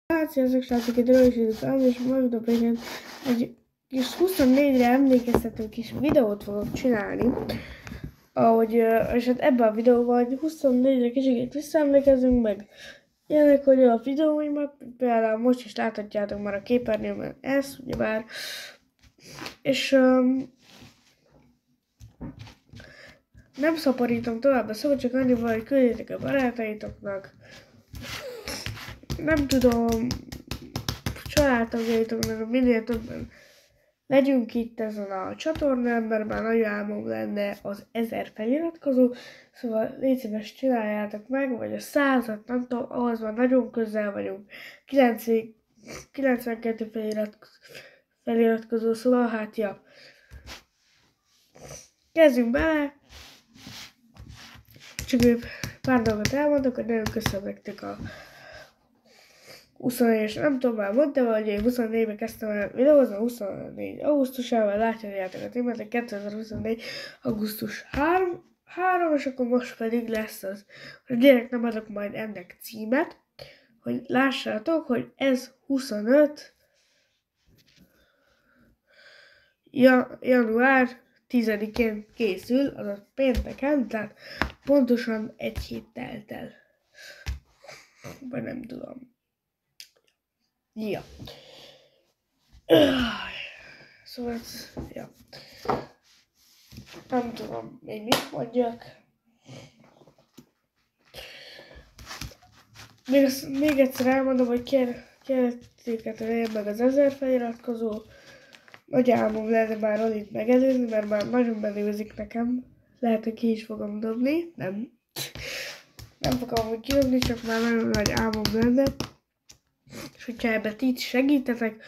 Hát, sziasztok, srácok, itt Rövis Időtán, és megmutatom neked egy kis 24-re emlékeztető kis videót fogok csinálni. És hát ebben a videóban, hogy 24-re kicsit visszaemlékezünk meg ilyenek, hogy a videóimat, például most is láthatjátok már a képernyőben ezt, ugyebár, és nem szaporítom tovább a szót, csak annyival, hogy küldjétek a barátaitoknak, nem tudom, családtagjaitoknak, minél többen legyünk itt ezen a csatornán, mert már nagy álmom lenne az 1000 feliratkozó, szóval légy szíves, csináljátok meg, vagy a 100-at, nem tudom, ahhoz már nagyon közel vagyunk, 92 feliratkozó, szóval hát ja. Kezdjünk bele, csak pár dolgot elmondok, hogy nagyon köszönöm nektek a 24, és nem tudom, már mondtam, hogy én 24-ben kezdtem el videózni, 24 augusztusában, látjátok a témát, 2024 augusztus 3, és akkor most pedig lesz az, hogy direkt nem adok majd ennek címet, hogy lássátok, hogy ez 25 január 10-én készül, azaz pénteken, tehát pontosan egy hét telt el. Vagy nem tudom. Ja. Szóval, ja. Nem tudom, még mit mondjak. Még egyszer elmondom, hogy kértéket legyen meg az 1000 feliratkozó. Nagy álmom lenne már Rolit megelőzni, mert már nagyon belőzik nekem. Lehet, hogy ki is fogom dobni. Nem fogom úgy kidobni, csak már nagyon nagy álmom lenne. És hogyha ebben ti segítetek,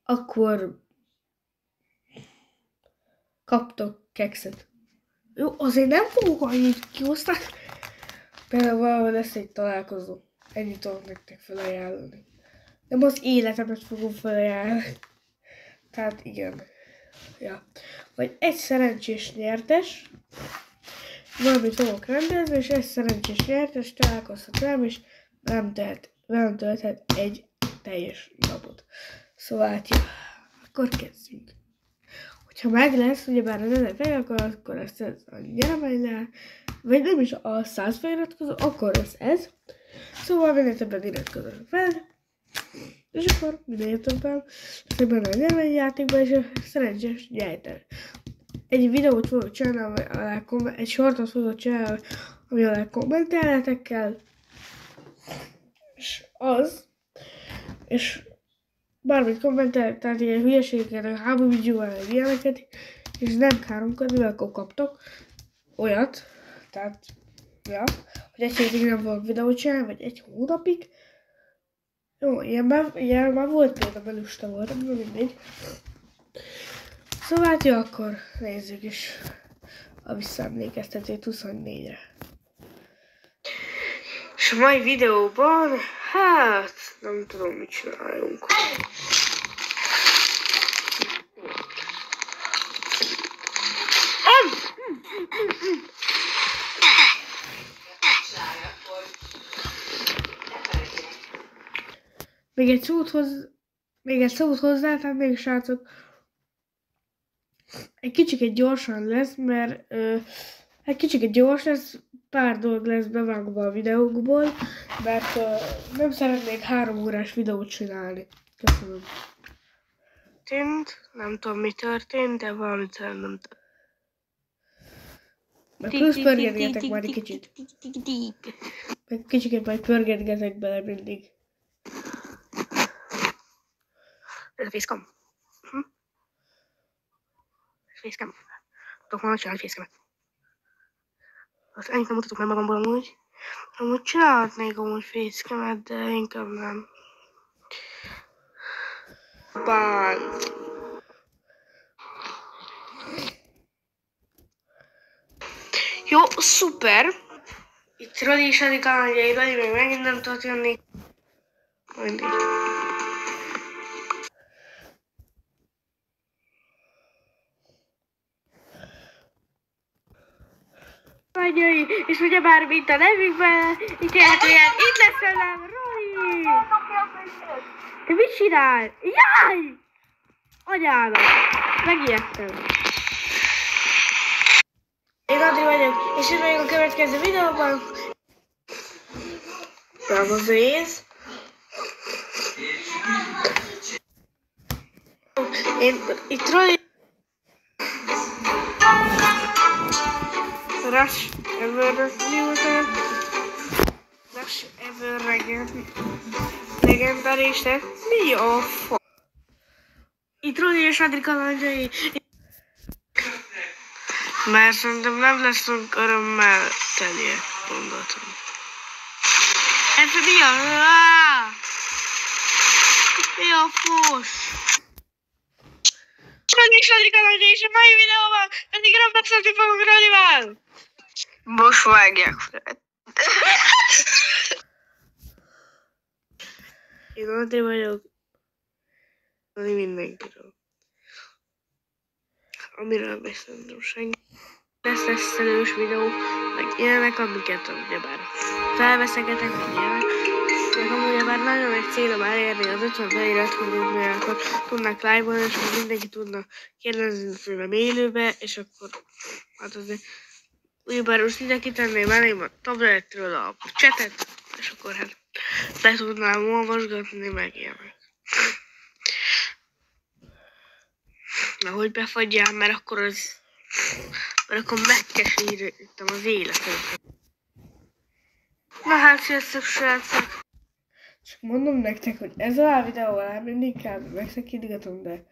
akkor kaptok kekszet. Jó, azért nem fogok annyit kiosztani. Például valahol lesz egy találkozó. Ennyit tudok nektek felajánlani. Nem az életemet fogom felajánlani. Tehát igen. Ja. Vagy egy szerencsés nyertes. Valamit fogok rendezni, és egy szerencsés nyertes találkozhat velem, és velem tölthet egy teljes napot. Szóval hát ja, akkor kezdjünk. Hogyha meg lesz, ugyebár az 1000 feliratkozó, akkor lesz ez a nyereménylel, vagy nem is a 100 feliratkozó, akkor lesz ez. Szóval minél többen iratkozzanak fel, és akkor minél többen lesznek benne a nyereményjátékban, és a szerencsés nyertes. Egy videót fogok csinálni, egy sortot fogok csinálni, ami alá kommentelhetekkel, és bármit kommentelek, tehát ilyen hülyeségeket, háborúvideóval, ilyeneket, és nem káromkodni, mert akkor kaptok olyat, tehát, ja, hogy egy hétig nem fogok videót csinálni, vagy egy hónapig. Jó, ilyen már volt például, lusta voltam, de mindegy. Szóval hát jó, akkor nézzük is a visszaemlékeztetőt 24-re. És a mai videóban, hát, nem tudom, mit csináljunk. Még egy szót hozzátennék, srácok. Egy kicsit gyorsan lesz, mert pár dolog lesz bevágva a videókból, mert nem szeretnék 3 órás videót csinálni. Köszönöm. Nem tudom, mi történt, de valamit nem tudom. Meg plusz pörgetgetek majd egy kicsit. Meg kicsit majd pörgetgetek bele mindig. Ez a facecam. Facecam. Tudok volna csinálni facecamet. Azt ennyit nem mutatok meg magamból amúgy. Amúgy csinálhatnék amúgy facecamet, de inkább nem. Bánt. Jó, szuper. Itt Rodi is adik alanyai, Rodi még megint nem tudott jönni. Mindig. És ugyebár mint a nevükben, itt lesz velem Roy! Te mit csinál? Jaj! Anyának! Megijedtem. Én Adri vagyok, és itt vagyok a következő videóban. Bravo Zéz. Én itt Rush Ever Newton. Rush Ever legendáris, mi a fa? Itt Rodi és Adri kalandjai. Mert szerintem nem leszünk örömmel teliek, mondatom. Ez mi a... Mi a fos? Rodi és Adri kalandjai, és a mai videóban pedig Robloxolni fogunk Rodival. Most vágják fel. Én Adri vagyok. Rodi mindenkiről. Amiről beszéltem senki. Lesz leszelős videó, meg ilyenek, amiket ugyebár felveszegetek, meg ilyenek. Meg ugyebár nagyon egy célom elérni az 50 feliratkozót, tudnak live-on, és akkor mindenki tudna kérdezni filmem élőbe, és akkor hát azért ugyebár most ide kitenném elém a tabletről a chatet, és akkor hát be tudnám olvasgatni, meg ilyenek. Na, hogy befagyjál, mert akkor megkesítettem az életet. Na hát, sziasztok, srácok! Csak mondom nektek, hogy ezzel a videóval mindig kb. Megszakítgatom, de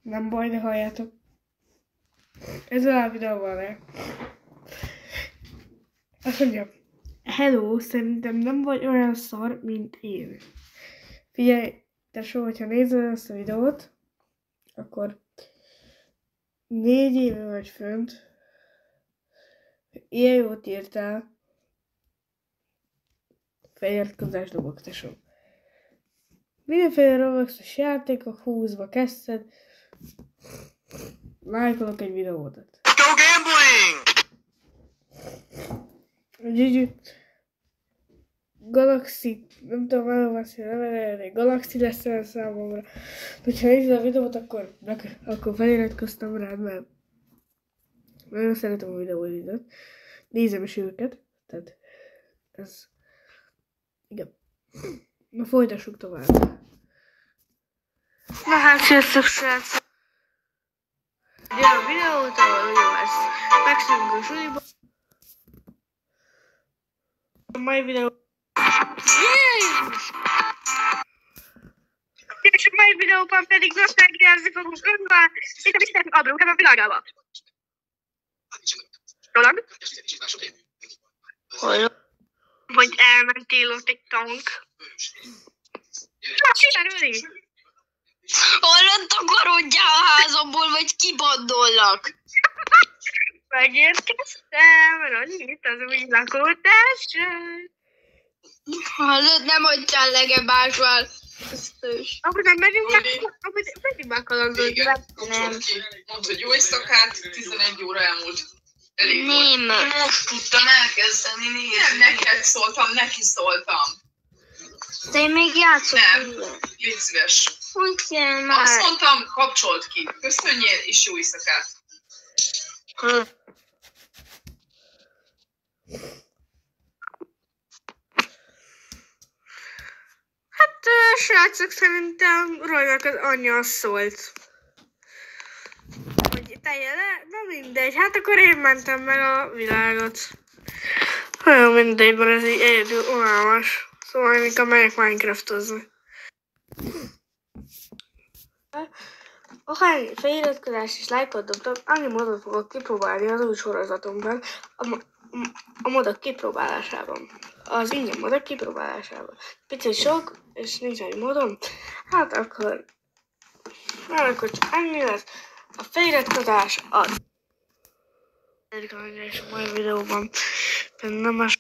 nem baj, ne halljátok. Ezzel a videóval ne. Azt mondja, hello, szerintem nem vagy olyan szar, mint én. Figyelj, tesó, hogyha nézed ezt a videót, akkor 4 éve vagy fönt, ilyen jót írtál, feliratkozás dobok, tesó. Mindenféle Robloxos játékok 20-ba kezdted, lájkolok egy videódat. Go gambling! Úgyhogy Galaxy, nem tudom elolvasni, nem Galaxy lesz el számomra. Hogyha nézed a videót, akkor feliratkoztam rád, mert nagyon szeretem a videóidat. Nézem is őket, tehát ez... Igen. Na folytassuk tovább. Na hát, sziasztok, srácok! Jön a videót, ahol ugye megszűnünk a suliba. A mai videó... Jézus! És a mai videóban pedig nosztalgiázni fogunk önvel, mint a Mr. Abraham a világába. Roland? Vagy elmentél ott egy tank? Na, sikerülni! Hallod, takarodjál a házamból, vagy kibandollak! Megérkeztem, Rodi, itt az új lakótársad. Hallod, nem hagyjál legebb másval. Akkor nem megyünk meg kalandolni. Nem. Mondd, hogy jó éjszakát, 11 óra elmúlt. Elég Nem. volt. Most tudtam elkezdeni nézni. Nem, neked szóltam, neki szóltam. De én még játszok. Nem, légy szíves. Hogy kell már? Azt mondtam, kapcsolt ki. Köszönjél, és jó éjszakát. Hát, srácok, szerintem Roynak az anyja szólt. Hogy telje le? Na mindegy, hát akkor én mentem meg a világot. Nagyon mindegy, mert ez így egyedül unalmas. Szóval én inkább megyek Minecraftozni. Akár feliratkozás és lájkot dobtam, annyi modot fogok kipróbálni az új sorozatomban, a modok kipróbálásában. Az ingyen modok kipróbálásában. Picit sok, és nincs egy modom, hát akkor csak ennyi lesz. A feliratkozás az. És a mai videóban nem más.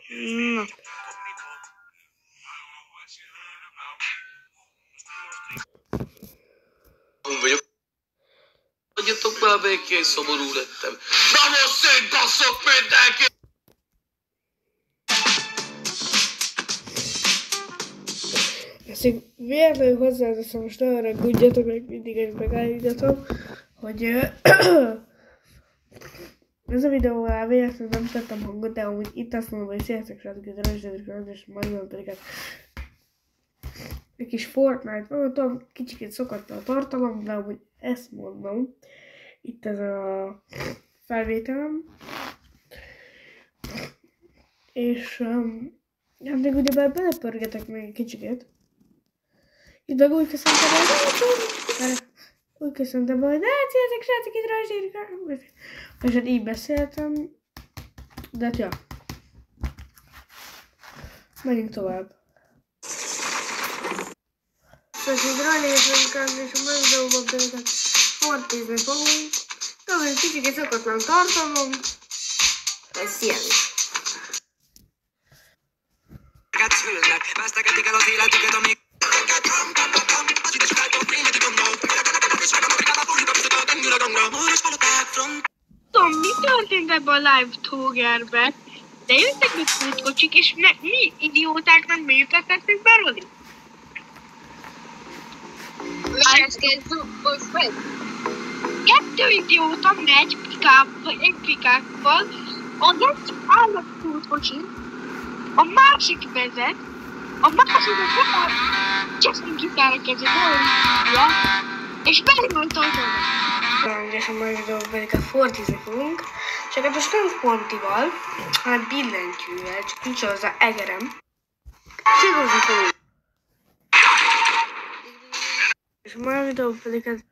Na. Vagyok. már békén, szomorú lettem. Na most szétbasszok mindenki! Ezt még véletlenül hozzáteszem, most ne haragudjatok, meg mindig ezt megállítgatom, hogy ez a videó alá véletlenül nem tettem hangot, de amúgy itt azt mondom, hogy sziasztok, srácok, ez a Rajzsdedők, és majd pedig hát egy kis Fortnite, nem tudom, kicsikét szokott a tartalom, de amúgy ezt mondom, itt ez a felvételem, és még ugyebár belepörgetek még egy kicsikét. Itt meg úgy köszöntem, hogy sziasztok, srácok, itt Rajzsdedők, és hát így beszéltem, de hát ja, menjünk tovább. Szóval így ránézünk, és a mai videóban például Fortnite-zni fogunk. Tudom, hogy kicsit szokatlan tartalom. Ez ilyen. Ülnek, vesztegetik el az életüket, amíg... Tudom, mi történt ebben a live togerben? De jöttek még futókocsik, és mi idióták meg működtetnek be, Rodi? Miért kezdjük most meg? 2 idióta megy egy pikákkal, az egy állat futókocsi, a másik vezet, a másik vezet, csak kiszállnak ez a dolgja, és belement a dolgok. És a mai videóban pedig a Fortnite-zni fogunk, csak hát most nem Fontival, hanem billentyűvel, csak nincs hozzá egerem. Csigozni fogunk. És a mai videóban pedig hát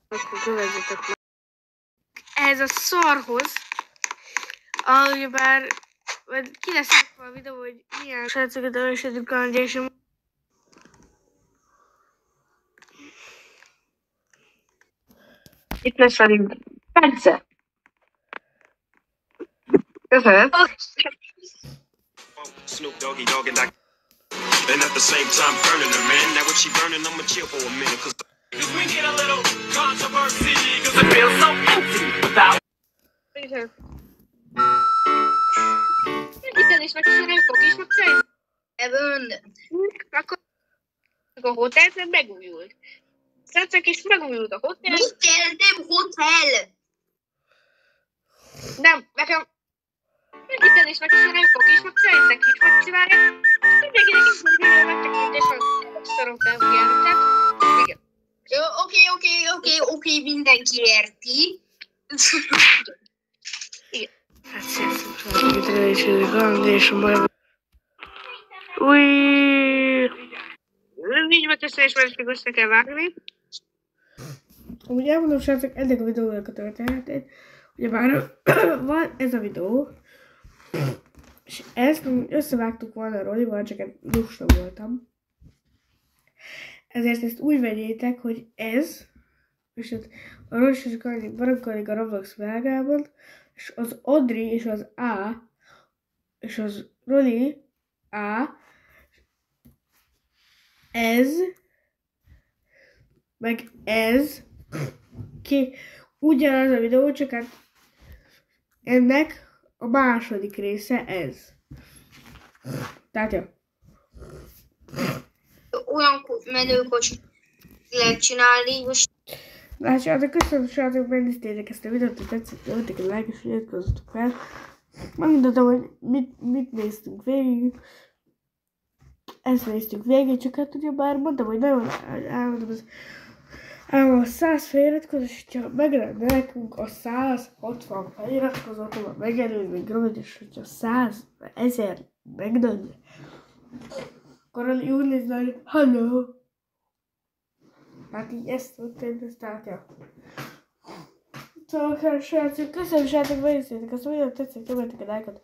akkor követetek meg. Ehhez a szarhoz, ahogy bár ki lesz a videó, hogy milyen srácokat elősödünk a és itt lesz velünk Bence. Köszönöm. Snoop Doggy Dogg and and at the same time burning her, man. Now when she burning, I'ma chill for a minute, cause we get a little controversy, cause it feels so empty without. Itt is meg szerelfog is, meg szerint. Ebből akkor a hotel nem megújult. Srácok, és megújult a hotel. Hotel, nem hotel! Nem, nekem itt is meg szerelfog is, meg szerintek is fog csinálni. Mindenkinek is meg videó megtekint, és meg szarom felfogjáratok. Igen. Jó, oké, mindenki érti. Igen. Hát sziasztok, srácok, itt elősödünk a és a bajban. Újjjjj! Nincs beteszélés, mert ezt még össze kell vágni. Amúgy elmondom, srácok, ennek a videónak a történetét. Ugyebár van ez a videó, és ezt összevágtuk volna a Rolival, csak én lusta voltam. Ezért ezt úgy vegyétek, hogy ez, és a Roli és a barankodik a Roblox világában, és az Audrey és az A, és az Roli A, ez, meg ez, ugyanaz a videó, csak hát ennek a második része ez. Tehát jó. Olyan menőkocsit lehet csinálni, most Látjátok, köszönöm, srácok, megnéztétek ezt a videót, hogy tetszett, nyomjatok egy like és iratkozzatok fel. Megmutatom, hogy mit néztünk végig. Ezt néztük végig, csak hát ugye bár mondtam, hogy nagyon elmondom az a 100 feliratkozás, és hogyha meglenne nekünk a 160 feliratkozót, megelőd még Robert, és hogyha 100, 1000 megnőne, akkor úgy nézne, hogy hello. Hát így ezt történt, ezt látja. Szóval, srácok, köszönöm, srácok, megnéztétek azt a videót, tetszett, nyomjatok egy lájkot,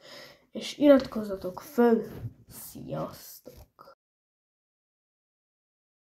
és iratkozzatok föl. Sziasztok!